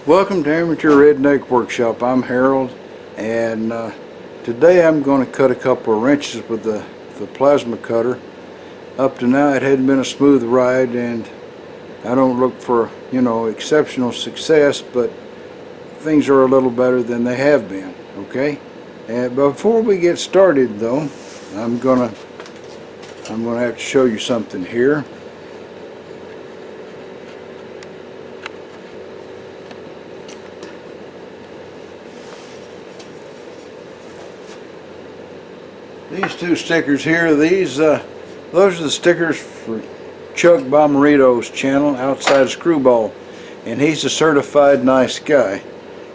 Welcome to Amateur Redneck Workshop. I'm Harold, and today I'm going to cut a couple of wrenches with the plasma cutter. Up to now it hadn't been a smooth ride, and I don't look for, exceptional success, but things are a little better than they have been, okay? And before we get started though, I'm gonna have to show you something here. These two stickers here, those are the stickers for Chuck Bomarito's channel, Outside Screwball, and he's a certified nice guy.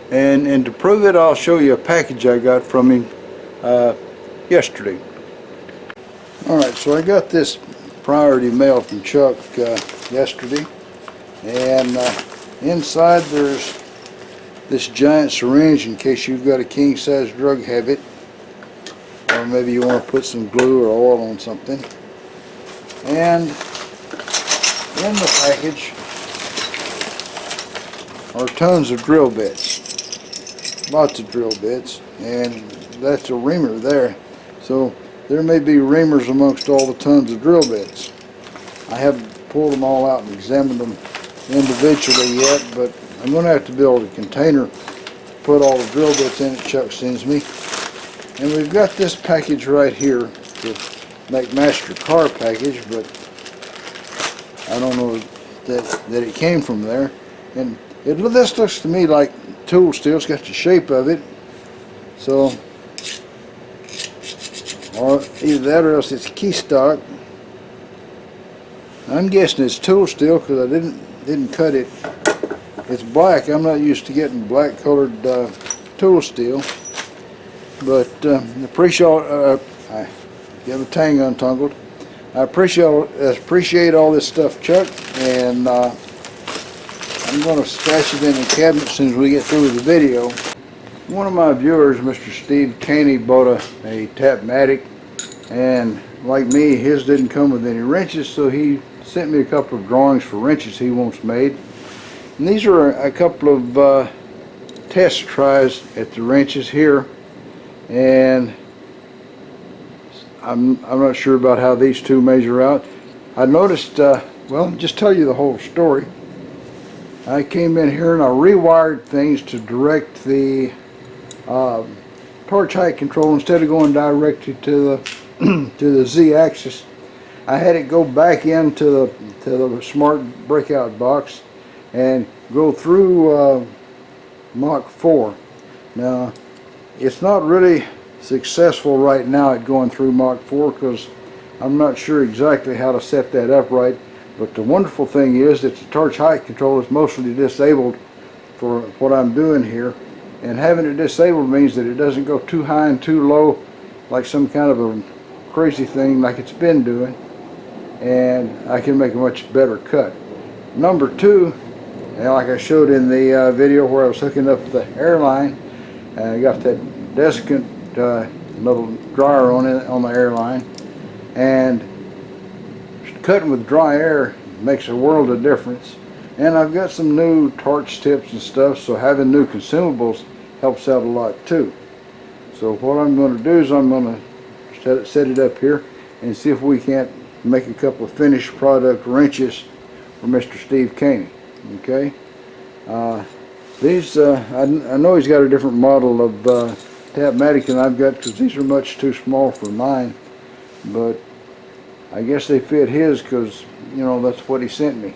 And to prove it, I'll show you a package I got from him yesterday. Alright, so I got this priority mail from Chuck yesterday, and inside there's this giant syringe in case you've got a king-size drug habit, or maybe you want to put some glue or oil on something. And in the package are tons of drill bits, lots of drill bits, and that's a reamer there. So there may be reamers amongst all the tons of drill bits. I haven't pulled them all out and examined them individually yet, but I'm going to have to build a container to put all the drill bits in that Chuck sends me. And we've got this package right here, the McMaster car package, but I don't know that it came from there. And this looks to me like tool steel. It's got the shape of it. So, or either that or else it's key stock. I'm guessing it's tool steel because I didn't cut it. It's black. I'm not used to getting black colored tool steel. But I get the tang untangled. I appreciate all this stuff, Chuck, and I'm going to stash it in the cabinet as soon as we get through with the video. One of my viewers, Mr. Steve Caney, bought a Tapmatic, and like me, his didn't come with any wrenches, so he sent me a couple of drawings for wrenches he wants made. And these are a couple of test tries at the wrenches here. And I'm not sure about how these two measure out. I noticed, well, just tell you the whole story. I came in here and I rewired things to direct the torch height control. Instead of going directly to the Z-axis, I had it go back into the smart breakout box and go through Mach 4. Now, it's not really successful right now at going through Mach 4 because I'm not sure exactly how to set that up right, but the wonderful thing is that the torch height control is mostly disabled for what I'm doing here, and having it disabled means that it doesn't go too high and too low like some kind of a crazy thing like it's been doing, and I can make a much better cut. Number two, and like I showed in the video where I was hooking up the airline, and I got that desiccant little dryer on it on the airline, and cutting with dry air makes a world of difference. And I've got some new torch tips and stuff, so having new consumables helps out a lot too. So what I'm going to do is I'm going to set it up here and see if we can't make a couple of finished product wrenches for Mr. Steve Caney. Okay. These, I know he's got a different model of Tapmatic than I've got because these are much too small for mine, but I guess they fit his because, that's what he sent me.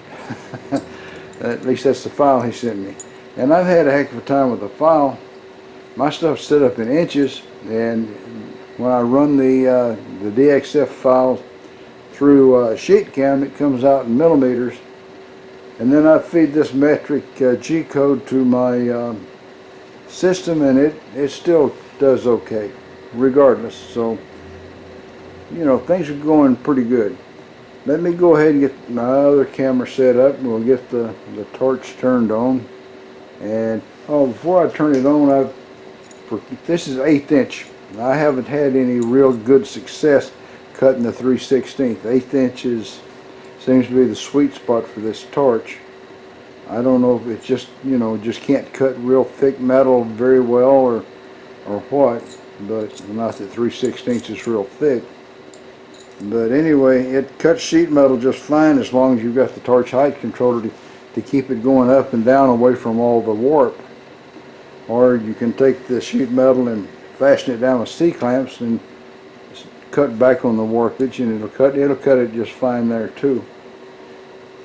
At least that's the file he sent me. And I've had a heck of a time with the file. My stuff's set up in inches, and when I run the DXF file through sheet cam, it comes out in millimeters. And then I feed this metric G code to my system, and it still does okay regardless. So things are going pretty good. Let me go ahead and get my other camera set up, and we'll get the torch turned on. And before I turn it on, this is 1/8 inch. I haven't had any real good success cutting the 3/16. 1/8 inches seems to be the sweet spot for this torch. I don't know if it's just, you know, just can't cut real thick metal very well, or what, but not that 3/16 is real thick. But anyway, it cuts sheet metal just fine as long as you've got the torch height controller to keep it going up and down away from all the warp. Or you can take the sheet metal and fasten it down with C-clamps and cut back on the warpage, and it'll cut it just fine there too.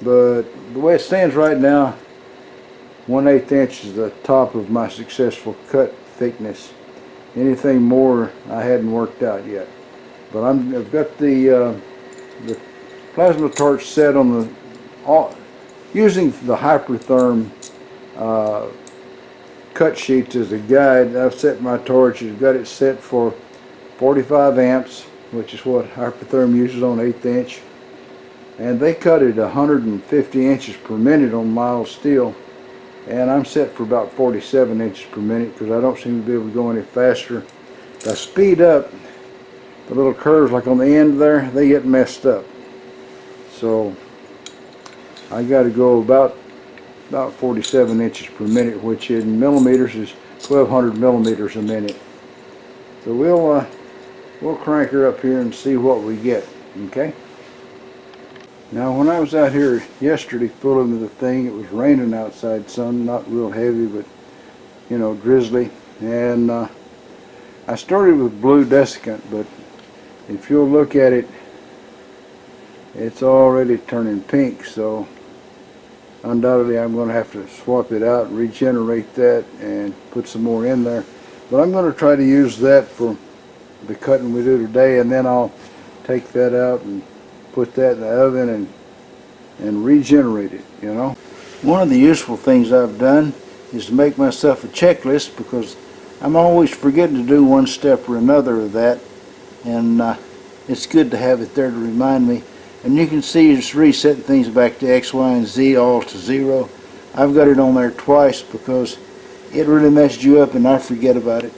But the way it stands right now, 1/8 inch is the top of my successful cut thickness. Anything more I hadn't worked out yet. But I've got the plasma torch set on using the Hypertherm cut sheets as a guide. I've set my torch, I've got it set for 45 amps, which is what Hypertherm uses on 1/8 inch. And they cut it 150 inches per minute on mild steel. And I'm set for about 47 inches per minute because I don't seem to be able to go any faster. If I speed up, the little curves like on the end there, they get messed up. So I got to go about 47 inches per minute, which in millimeters is 1200 millimeters a minute. So we'll crank her up here and see what we get. Okay. Now when I was out here yesterday pulling the thing, it was raining outside some, not real heavy, but you know, drizzly, and I started with blue desiccant, but if you'll look at it, it's already turning pink, so undoubtedly I'm going to have to swap it out and regenerate that and put some more in there. But I'm going to try to use that for the cutting we do today, and then I'll take that out and put that in the oven and regenerate it, you know. One of the useful things I've done is to make myself a checklist, because I'm always forgetting to do one step or another of that, and it's good to have it there to remind me. And you can see it's resetting things back to X, Y, and Z all to 0. I've got it on there twice because it really messed you up and I forget about it.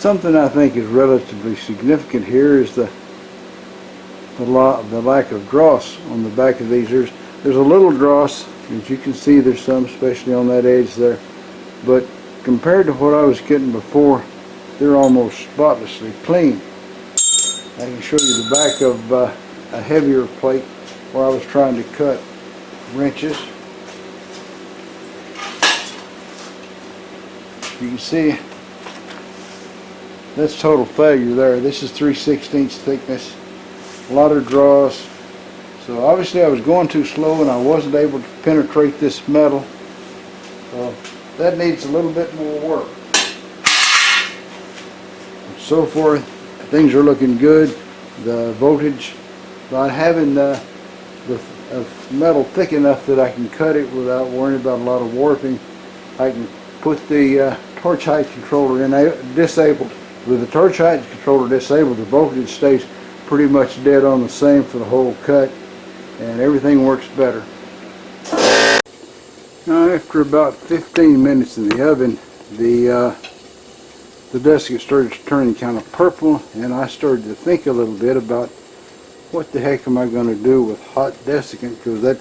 Something I think is relatively significant here is the lack of dross on the back of these. There's a little dross, as you can see. There's some, especially on that edge there, but compared to what I was getting before, they're almost spotlessly clean. I can show you the back of a heavier plate where I was trying to cut wrenches. You can see that's total failure there. This is 3/16 thickness, a lot of draws. So obviously I was going too slow and I wasn't able to penetrate this metal. So that needs a little bit more work. So far, things are looking good. The voltage, by having the metal thick enough that I can cut it without worrying about a lot of warping, I can put the torch height controller in disabled. With the torch height controller disabled, the voltage stays pretty much dead on the same for the whole cut, and everything works better. Now, after about 15 minutes in the oven, the desiccant started turning kind of purple, and I started to think a little bit about what the heck am I going to do with hot desiccant, because that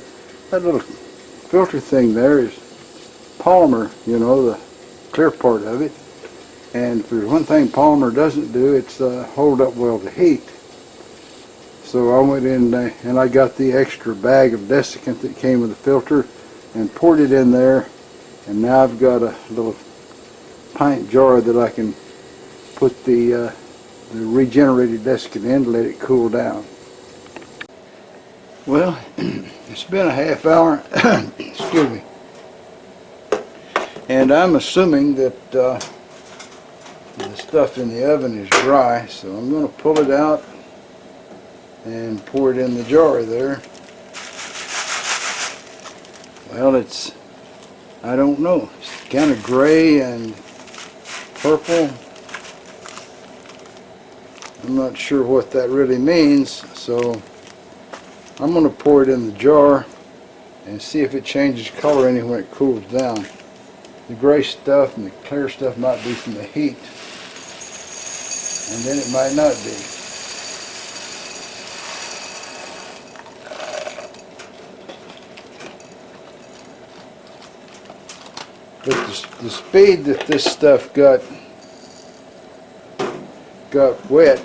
little filter thing there is polymer, you know, the clear part of it. And if there's one thing polymer doesn't do, it's hold up well to heat. So I went in and I got the extra bag of desiccant that came with the filter and poured it in there, and now I've got a little pint jar that I can put the regenerated desiccant in to let it cool down. Well, it's been a half hour, excuse me, and I'm assuming that the stuff in the oven is dry, so I'm going to pull it out and pour it in the jar there. Well, I don't know, it's kind of gray and purple. I'm not sure what that really means, so I'm going to pour it in the jar and see if it changes color any when it cools down. The gray stuff and the clear stuff might be from the heat, and then it might not be. But the speed that this stuff got wet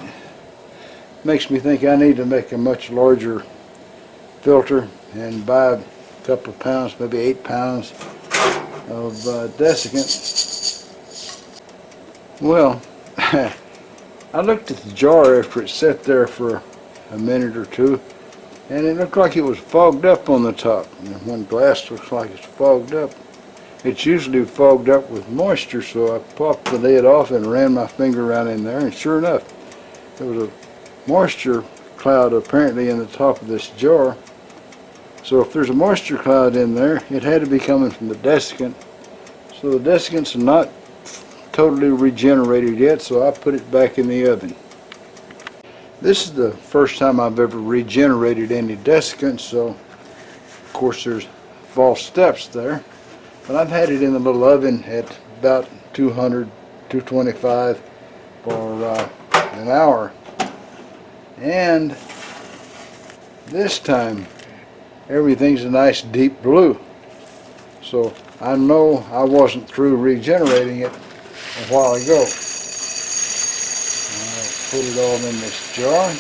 makes me think I need to make a much larger filter and buy a couple of pounds, maybe 8 pounds of desiccant. Well, I looked at the jar after it sat there for a minute or two, and it looked like it was fogged up on the top. And when glass looks like it's fogged up, it's usually fogged up with moisture, so I popped the lid off and ran my finger around in there, and sure enough, there was a moisture cloud apparently in the top of this jar. So if there's a moisture cloud in there, it had to be coming from the desiccant. So the desiccant's not totally regenerated yet, so I put it back in the oven. This is the first time I've ever regenerated any desiccant, so of course there's false steps there. But I've had it in the little oven at about 200, 225 for an hour. And this time everything's a nice deep blue. So I know I wasn't through regenerating it a while ago. I'll put it all in this jar.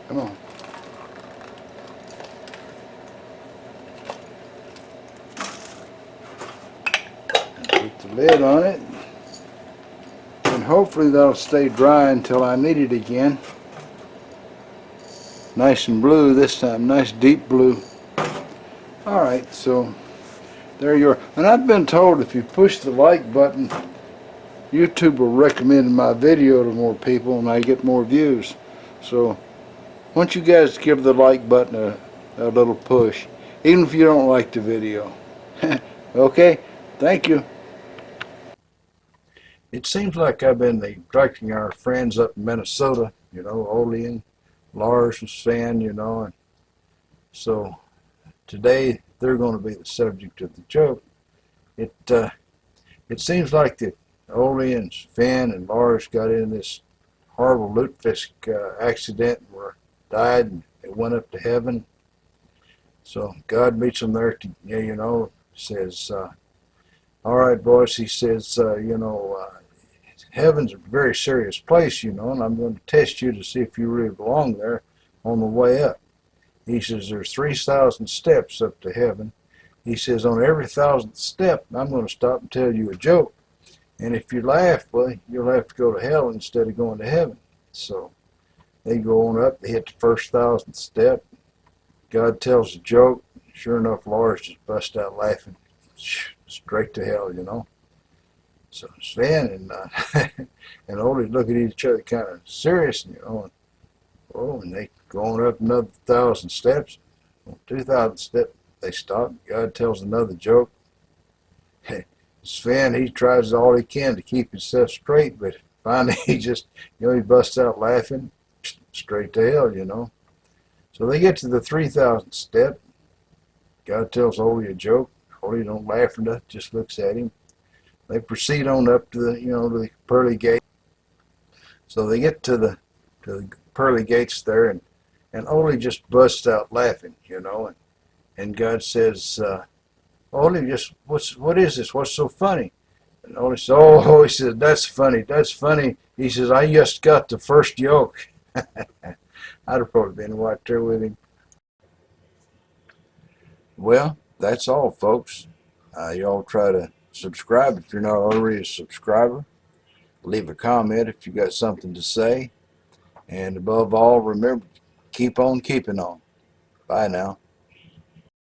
Come on. Put the lid on it, and hopefully that'll stay dry until I need it again. Nice and blue this time, nice deep blue. Alright, so there you are. And I've been told if you push the like button, YouTube will recommend my video to more people and I get more views. So I want you guys to give the like button a little push, even if you don't like the video. Okay, thank you. It seems like I've been neglecting our friends up in Minnesota, you know, Ole and Lars and Sven, you know, and so today they're going to be the subject of the joke. It seems like that Ole and Sven and Lars got in this horrible lutefisk accident and died, and they went up to heaven. So God meets them there, you know, says, all right, boys, he says, you know, heaven's a very serious place, you know, and I'm going to test you to see if you really belong there on the way up. He says there's 3,000 steps up to heaven. He says on every 1,000th step, I'm going to stop and tell you a joke. And if you laugh, well, you'll have to go to hell instead of going to heaven. So they go on up, they hit the first 1,000th step. God tells a joke. Sure enough, Lars just bust out laughing. Straight to hell, you know. So Sven and Ole look at each other kind of serious, you know. And they going up another 1,000 steps. 2,000 steps, they stop. God tells another joke. Sven, he tries all he can to keep himself straight, but finally he just, you know, he busts out laughing. Straight to hell, you know. So they get to the 3,000th step. God tells Ole a joke. Ole don't laugh or nothing, just looks at him. They proceed on up to the, you know, to the pearly gate. So they get to the pearly gates there, and Ole just busts out laughing, you know, and God says, Ole, just what is this? What's so funny? And Ole says, oh, he says, that's funny. He says, I just got the first yoke. I'd have probably been right there with him. Well, that's all, folks. Y'all try to subscribe if you're not already a subscriber. Leave a comment if you got something to say. And above all, remember, keep on keeping on. Bye now.